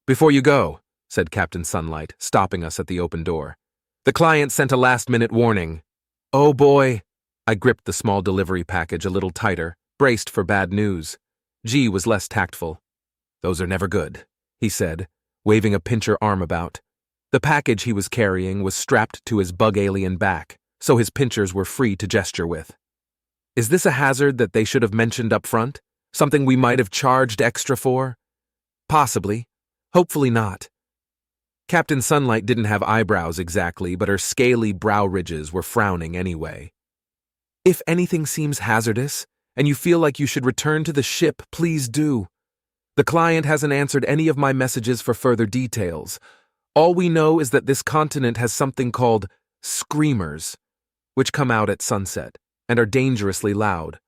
"Before you go," said Captain Sunlight, stopping us at the open door. "The client sent a last-minute warning." "Oh boy." I gripped the small delivery package a little tighter, braced for bad news. G was less tactful. "Those are never good," he said, waving a pincher arm about. The package he was carrying was strapped to his bug alien back, so his pinchers were free to gesture with. "Is this a hazard that they should have mentioned up front? Something we might have charged extra for?" "Possibly. Hopefully not." Captain Sunlight didn't have eyebrows exactly, but her scaly brow ridges were frowning anyway. "If anything seems hazardous, and you feel like you should return to the ship, please do. The client hasn't answered any of my messages for further details. All we know is that this continent has something called screamers, which come out at sunset and are dangerously loud.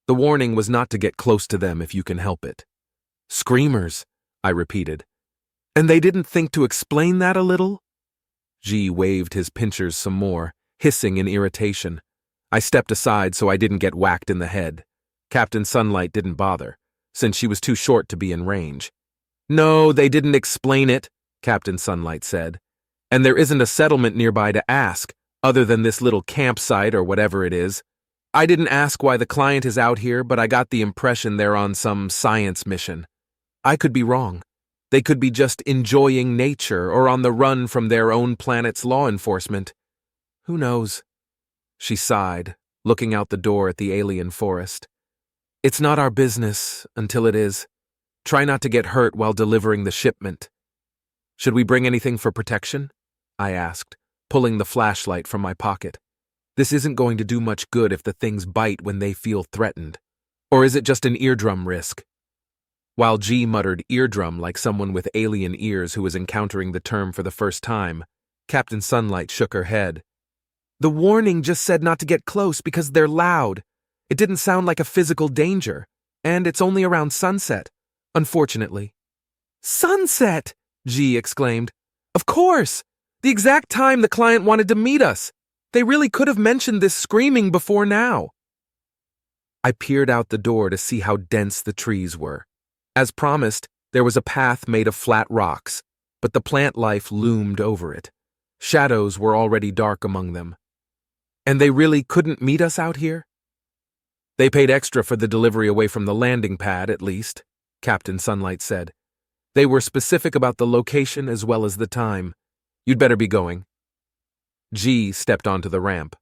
The warning was not to get close to them if you can help it." "Screamers," I repeated. "And they didn't think to explain that a little?" G waved his pinchers some more, hissing in irritation. I stepped aside so I didn't get whacked in the head. Captain Sunlight didn't bother, since she was too short to be in range. "No, they didn't explain it," Captain Sunlight said. "And there isn't a settlement nearby to ask, other than this little campsite or whatever it is. I didn't ask why the client is out here, but I got the impression they're on some science mission. I could be wrong. They could be just enjoying nature or on the run from their own planet's law enforcement. Who knows?" She sighed, looking out the door at the alien forest. "It's not our business until it is. Try not to get hurt while delivering the shipment." "Should we bring anything for protection?" I asked, pulling the flashlight from my pocket. "This isn't going to do much good if the things bite when they feel threatened. Or is it just an eardrum risk?" While G muttered eardrum like someone with alien ears who was encountering the term for the first time, Captain Sunlight shook her head. "The warning just said not to get close because they're loud. It didn't sound like a physical danger, and it's only around sunset, unfortunately." "Sunset!" G exclaimed. "Of course! The exact time the client wanted to meet us. They really could have mentioned this screaming before now." I peered out the door to see how dense the trees were. As promised, there was a path made of flat rocks, but the plant life loomed over it. Shadows were already dark among them. "And they really couldn't meet us out here?" "They paid extra for the delivery away from the landing pad, at least," Captain Sunlight said. "They were specific about the location as well as the time. You'd better be going." G stepped onto the ramp.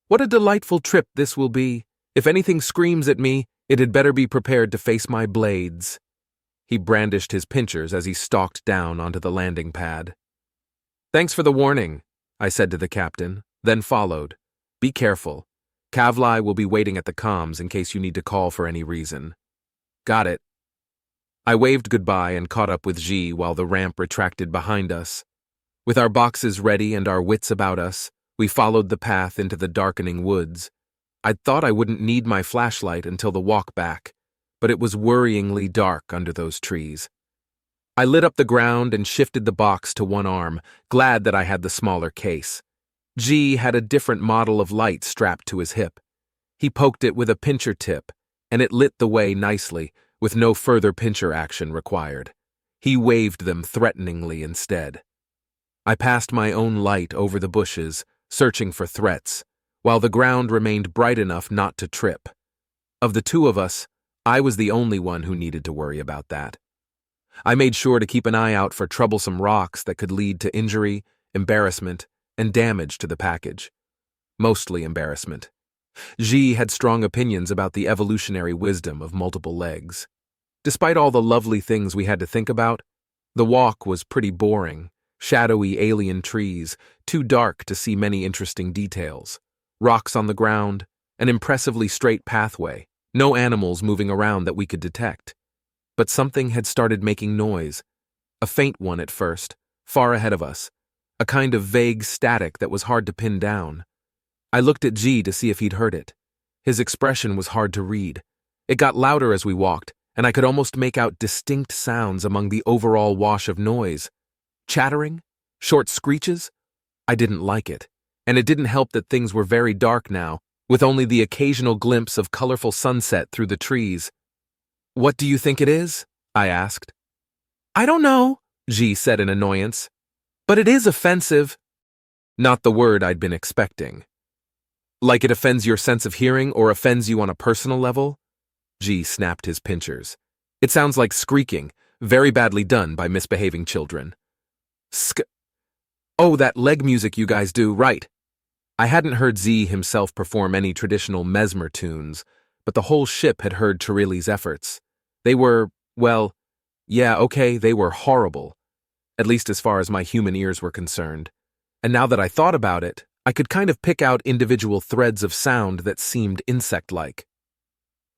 "What a delightful trip this will be. If anything screams at me, it had better be prepared to face my blades." He brandished his pinchers as he stalked down onto the landing pad. "Thanks for the warning," I said to the captain, then followed. "Be careful. Kavli will be waiting at the comms in case you need to call for any reason." "Got it." I waved goodbye and caught up with G while the ramp retracted behind us. With our boxes ready and our wits about us, we followed the path into the darkening woods. I'd thought I wouldn't need my flashlight until the walk back, but it was worryingly dark under those trees. I lit up the ground and shifted the box to one arm, glad that I had the smaller case. G had a different model of light strapped to his hip. He poked it with a pincher tip, and it lit the way nicely, with no further pincher action required. He waved them threateningly instead. I passed my own light over the bushes, searching for threats, while the ground remained bright enough not to trip. Of the two of us, I was the only one who needed to worry about that. I made sure to keep an eye out for troublesome rocks that could lead to injury, embarrassment, and damage to the package. Mostly embarrassment. G had strong opinions about the evolutionary wisdom of multiple legs. Despite all the lovely things we had to think about, the walk was pretty boring. Shadowy alien trees, too dark to see many interesting details. Rocks on the ground, an impressively straight pathway, no animals moving around that we could detect. But something had started making noise. A faint one at first, far ahead of us. A kind of vague static that was hard to pin down. I looked at G to see if he'd heard it. His expression was hard to read. It got louder as we walked, and I could almost make out distinct sounds among the overall wash of noise. Chattering? Short screeches? I didn't like it, and it didn't help that things were very dark now, with only the occasional glimpse of colorful sunset through the trees. "What do you think it is?" I asked. "I don't know," G said in annoyance. But it is offensive. Not the word I'd been expecting. Like it offends your sense of hearing or offends you on a personal level? G snapped his pinchers. It sounds like squeaking, very badly done by misbehaving children. Oh, that leg music you guys do, right. I hadn't heard Z himself perform any traditional mesmer tunes, but the whole ship had heard Turili's efforts. They were, well, yeah, okay, they were horrible, at least as far as my human ears were concerned. And now that I thought about it, I could kind of pick out individual threads of sound that seemed insect-like.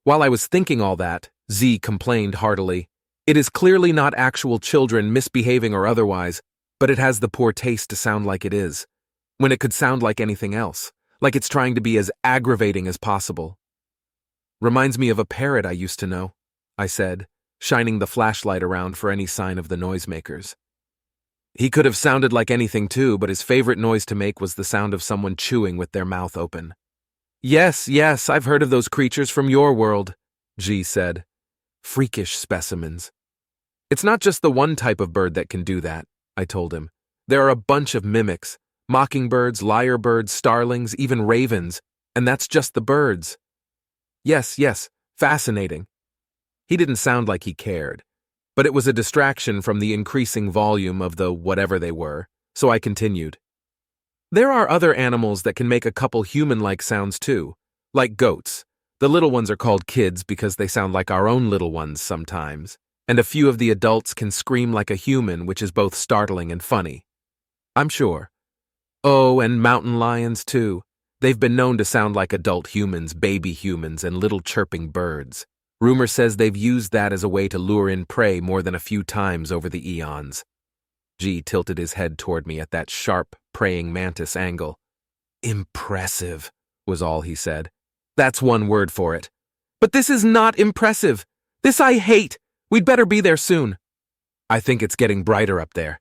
While I was thinking all that, Z complained heartily. It is clearly not actual children misbehaving or otherwise, but it has the poor taste to sound like it is, when it could sound like anything else, like it's trying to be as aggravating as possible. Reminds me of a parrot I used to know, I said, shining the flashlight around for any sign of the noisemakers. He could have sounded like anything too, but his favorite noise to make was the sound of someone chewing with their mouth open. Yes, I've heard of those creatures from your world, G said. Freakish specimens. It's not just the one type of bird that can do that, I told him. There are a bunch of mimics, mockingbirds, lyrebirds, starlings, even ravens, and that's just the birds. Yes, fascinating. He didn't sound like he cared, but it was a distraction from the increasing volume of the whatever they were, so I continued. There are other animals that can make a couple human-like sounds too, like goats. The little ones are called kids because they sound like our own little ones sometimes, and a few of the adults can scream like a human, which is both startling and funny. I'm sure. Oh, and mountain lions too. They've been known to sound like adult humans, baby humans, and little chirping birds. Rumor says they've used that as a way to lure in prey more than a few times over the eons. G tilted his head toward me at that sharp, praying mantis angle. Impressive, was all he said. That's one word for it. But this is not impressive. This I hate. We'd better be there soon. I think it's getting brighter up there.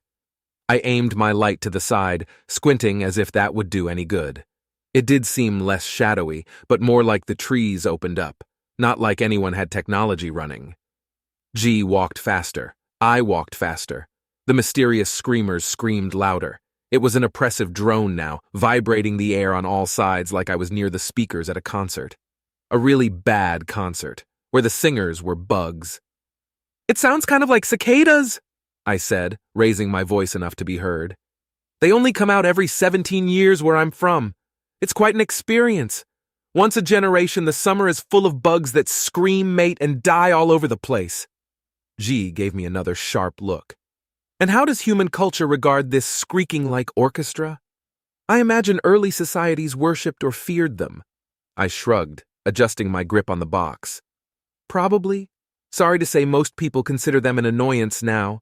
I aimed my light to the side, squinting as if that would do any good. It did seem less shadowy, but more like the trees opened up, not like anyone had technology running. G walked faster. I walked faster. The mysterious screamers screamed louder. It was an oppressive drone now, vibrating the air on all sides like I was near the speakers at a concert. A really bad concert, where the singers were bugs. It sounds kind of like cicadas, I said, raising my voice enough to be heard. They only come out every 17 years where I'm from. It's quite an experience. Once a generation, the summer is full of bugs that scream, mate, and die all over the place. G gave me another sharp look. And how does human culture regard this squeaking-like orchestra? I imagine early societies worshipped or feared them. I shrugged, adjusting my grip on the box. Probably. Sorry to say most people consider them an annoyance now.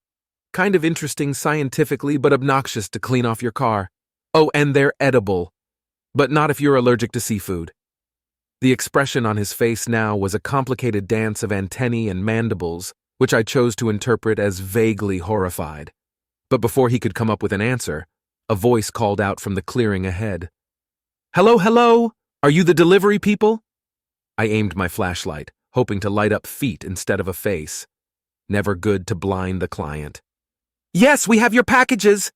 Kind of interesting scientifically, but obnoxious to clean off your car. Oh, and they're edible. But not if you're allergic to seafood. The expression on his face now was a complicated dance of antennae and mandibles, which I chose to interpret as vaguely horrified. But before he could come up with an answer, a voice called out from the clearing ahead. Hello? Are you the delivery people? I aimed my flashlight, hoping to light up feet instead of a face. Never good to blind the client. Yes, we have your packages!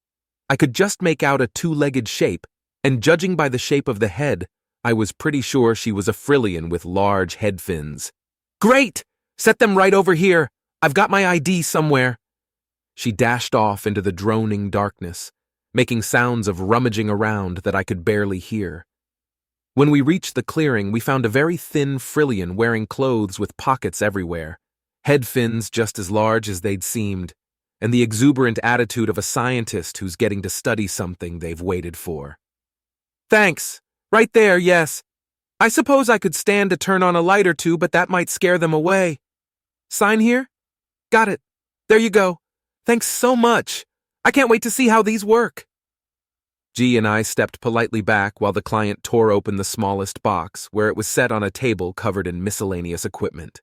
I could just make out a two-legged shape, and judging by the shape of the head, I was pretty sure she was a Frillian with large head fins. Great! Set them right over here. I've got my ID somewhere. She dashed off into the droning darkness, making sounds of rummaging around that I could barely hear. When we reached the clearing, we found a very thin Frillian wearing clothes with pockets everywhere, head fins just as large as they'd seemed, and the exuberant attitude of a scientist who's getting to study something they've waited for. Thanks. Right there, yes. I suppose I could stand to turn on a light or two, but that might scare them away. Sign here? Got it. There you go. Thanks so much. I can't wait to see how these work. G and I stepped politely back while the client tore open the smallest box, where it was set on a table covered in miscellaneous equipment.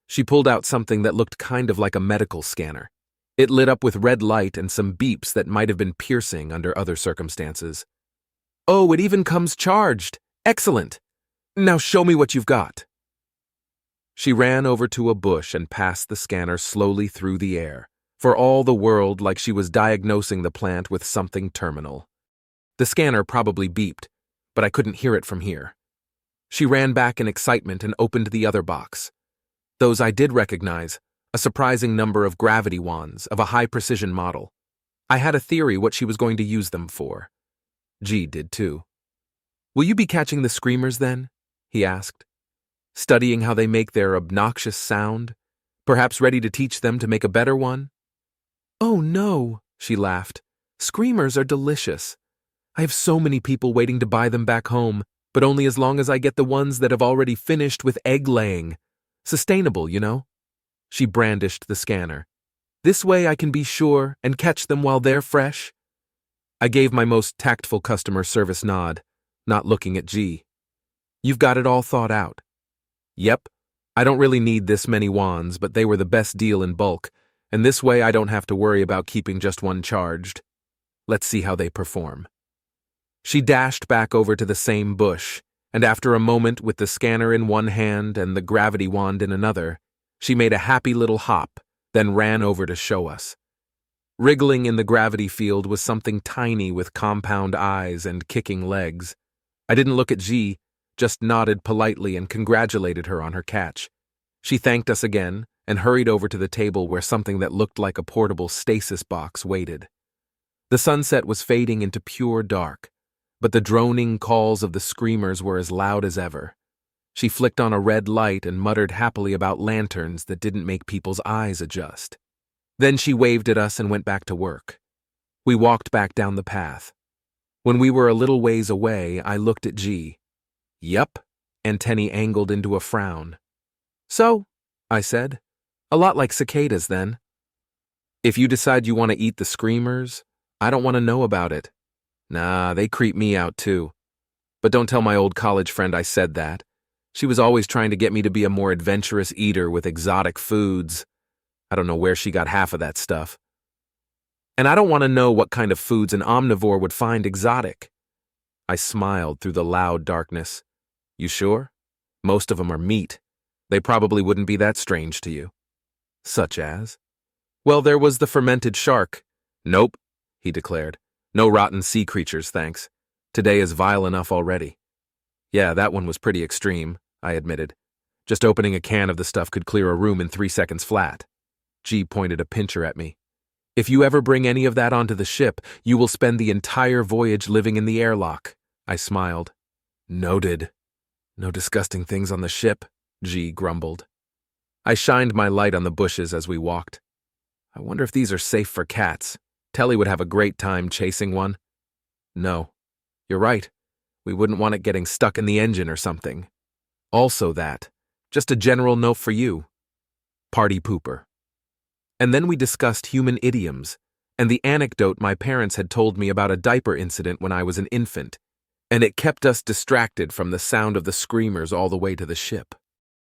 She pulled out something that looked kind of like a medical scanner. It lit up with red light and some beeps that might have been piercing under other circumstances. Oh, it even comes charged. Excellent. Now show me what you've got. She ran over to a bush and passed the scanner slowly through the air, for all the world like she was diagnosing the plant with something terminal. The scanner probably beeped, but I couldn't hear it from here. She ran back in excitement and opened the other box. Those I did recognize, a surprising number of gravity wands of a high-precision model. I had a theory what she was going to use them for. G did too. "Will you be catching the screamers then?" he asked. "Studying how they make their obnoxious sound? Perhaps ready to teach them to make a better one?" "Oh no," she laughed. "Screamers are delicious. I have so many people waiting to buy them back home, but only as long as I get the ones that have already finished with egg laying. Sustainable, you know?" She brandished the scanner. "This way I can be sure and catch them while they're fresh." I gave my most tactful customer service nod, not looking at G. "You've got it all thought out." "Yep. I don't really need this many wands, but they were the best deal in bulk, and this way I don't have to worry about keeping just one charged. Let's see how they perform." She dashed back over to the same bush, and after a moment with the scanner in one hand and the gravity wand in another, she made a happy little hop, then ran over to show us. Wriggling in the gravity field was something tiny with compound eyes and kicking legs. I didn't look at G, just nodded politely and congratulated her on her catch. She thanked us again and hurried over to the table where something that looked like a portable stasis box waited. The sunset was fading into pure dark, but the droning calls of the screamers were as loud as ever. She flicked on a red light and muttered happily about lanterns that didn't make people's eyes adjust. Then she waved at us and went back to work. We walked back down the path. When we were a little ways away, I looked at G. "Yup," antennae angled into a frown. "So," I said, "a lot like cicadas then." "If you decide you want to eat the screamers, I don't want to know about it. Nah, they creep me out too. But don't tell my old college friend I said that. She was always trying to get me to be a more adventurous eater with exotic foods. I don't know where she got half of that stuff. And I don't want to know what kind of foods an omnivore would find exotic." I smiled through the loud darkness. "You sure? Most of them are meat. They probably wouldn't be that strange to you." "Such as?" "Well, there was the fermented shark." "Nope," he declared. "No rotten sea creatures, thanks. Today is vile enough already." "Yeah, that one was pretty extreme," I admitted. "Just opening a can of the stuff could clear a room in 3 seconds flat." G pointed a pincher at me. "If you ever bring any of that onto the ship, you will spend the entire voyage living in the airlock." I smiled. "Noted. No disgusting things on the ship," G grumbled. I shined my light on the bushes as we walked. "I wonder if these are safe for cats. Telly would have a great time chasing one." "No. You're right. We wouldn't want it getting stuck in the engine or something. Also that. Just a general note for you. Party pooper." And then we discussed human idioms, and the anecdote my parents had told me about a diaper incident when I was an infant, and it kept us distracted from the sound of the screamers all the way to the ship.